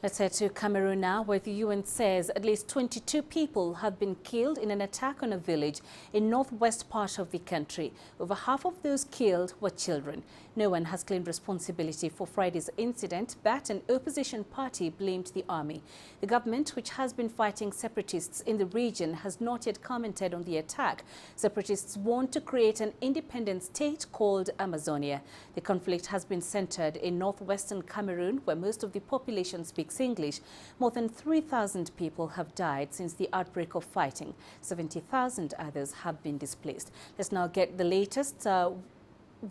Let's head to Cameroon now, where the UN says at least 22 people have been killed in an attack on a village in northwest part of the country. Over half of those killed were children. No one has claimed responsibility for Friday's incident, but an opposition party blamed the army. The government, which has been fighting separatists in the region, has not yet commented on the attack. Separatists want to create an independent state called Amazonia. The conflict has been centered in northwestern Cameroon, where most of the population speaks English. More than 3,000 people have died since the outbreak of fighting. 70,000 others have been displaced. Let's now get the latest.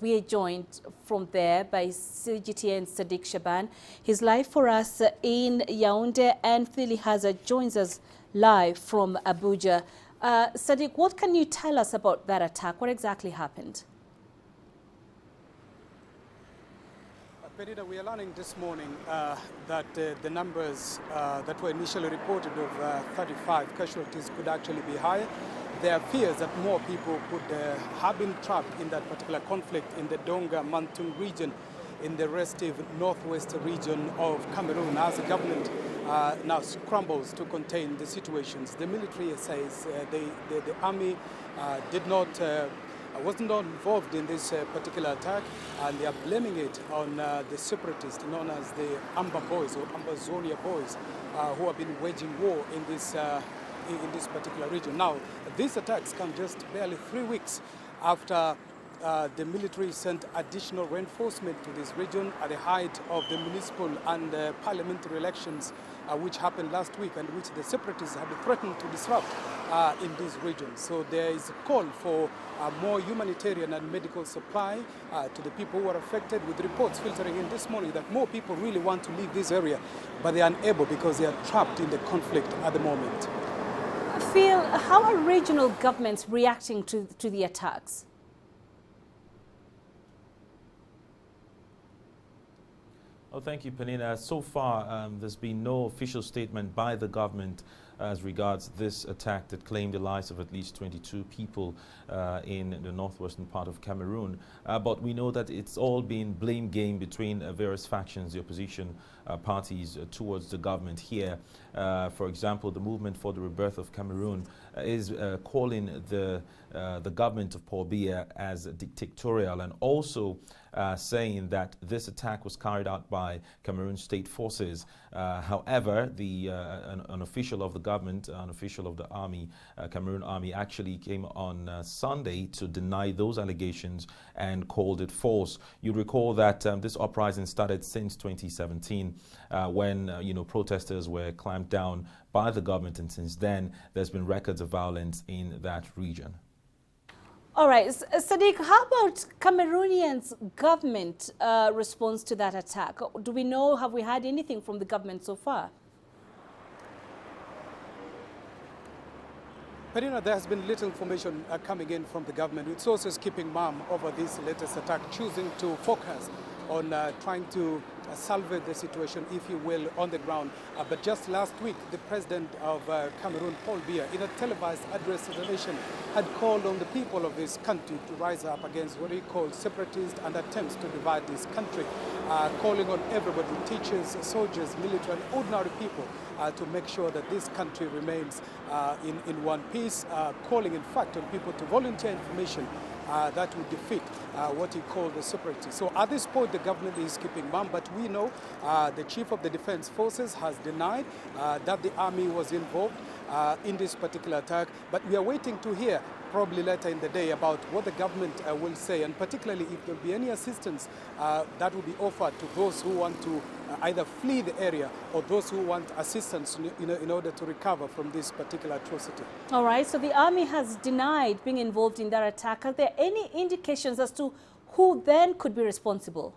We are joined from there by CGTN Sadiq Shaban. He's live for us in Yaoundé, and Philly Hazard joins us live from Abuja. Sadiq, what can you tell us about that attack? What exactly happened? Perida, we are learning this morning that the numbers that were initially reported of 35 casualties could actually be higher. There are fears that more people could have been trapped in that particular conflict in the Donga-Mantung region, in the restive northwest region of Cameroon, as the government now scrambles to contain the situations. The military says the army was not involved in this particular attack, and they are blaming it on the separatists known as the Amba Boys or Amazonia Boys, who have been waging war in this particular region. Now, these attacks come just barely 3 weeks after the military sent additional reinforcement to this region at the height of the municipal and parliamentary elections, which happened last week, and which the separatists have threatened to disrupt in this region. So there is a call for more humanitarian and medical supply to the people who are affected, with reports filtering in this morning that more people really want to leave this area, but they are unable because they are trapped in the conflict at the moment. Phil, how are regional governments reacting to the attacks? Oh, thank you, Penina. So far, there's been no official statement by the government as regards this attack that claimed the lives of at least 22 people in the northwestern part of Cameroon. But we know that it's all been blame game between various factions, the opposition parties towards the government here. For example, the Movement for the Rebirth of Cameroon is calling the government of Paul Biya as dictatorial, and also saying that this attack was carried out by Cameroon state forces. However, an official of the government, an official of the army, Cameroon army, actually came on Sunday to deny those allegations and called it false. You recall that this uprising started since 2017 when protesters were clamped down by the government, and since then there's been records of violence in that region. All right, Sadiq, how about Cameroonians' government response to that attack? Do we know, have we had anything from the government so far? Perina, there has been little information coming in from the government, with sources keeping mum over this latest attack, choosing to focus on trying to salvage the situation, if you will, on the ground. But just last week, the president of Cameroon, Paul Biya, in a televised address to the nation, had called on the people of this country to rise up against what he called separatists and attempts to divide this country, calling on everybody, teachers, soldiers, military, and ordinary people, to make sure that this country remains in one piece, calling, in fact, on people to volunteer information that would defeat what he called the separatists. So at this point, the government is keeping mum, but we know the chief of the defense forces has denied that the army was involved in this particular attack. But we are waiting to hear, probably later in the day, about what the government will say, and particularly if there will be any assistance that will be offered to those who want to either flee the area or those who want assistance in order to recover from this particular atrocity. All right, so the army has denied being involved in that attack. Are there any indications as to who then could be responsible?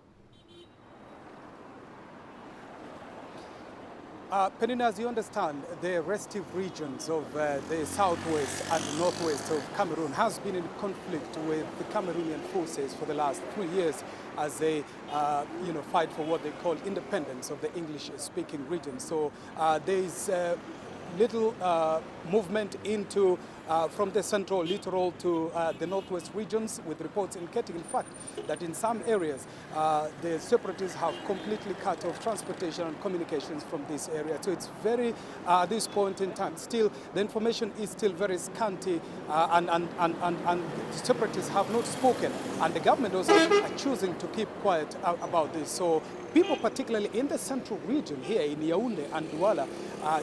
Penina, as you understand, the restive regions of the southwest and northwest of Cameroon has been in conflict with the Cameroonian forces for the last 3 years as they fight for what they call independence of the English-speaking region. So there is little movement into from the central littoral to the northwest regions, with reports indicating, in fact, that in some areas the separatists have completely cut off transportation and communications from this area. So it's very, at this point in time, still the information is still very scanty, and the separatists have not spoken, and the government also are choosing to keep quiet about this. So people, particularly in the central region here in Yaoundé and Douala,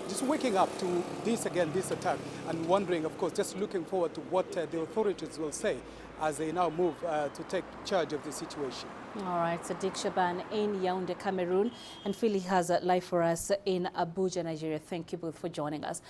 just waking up to this attack, and wondering, of course, just looking forward to what the authorities will say as they now move to take charge of the situation. All right, Sadiq Shaban in Yaoundé, Cameroon, and Philly has a live for us in Abuja, Nigeria. Thank you both for joining us.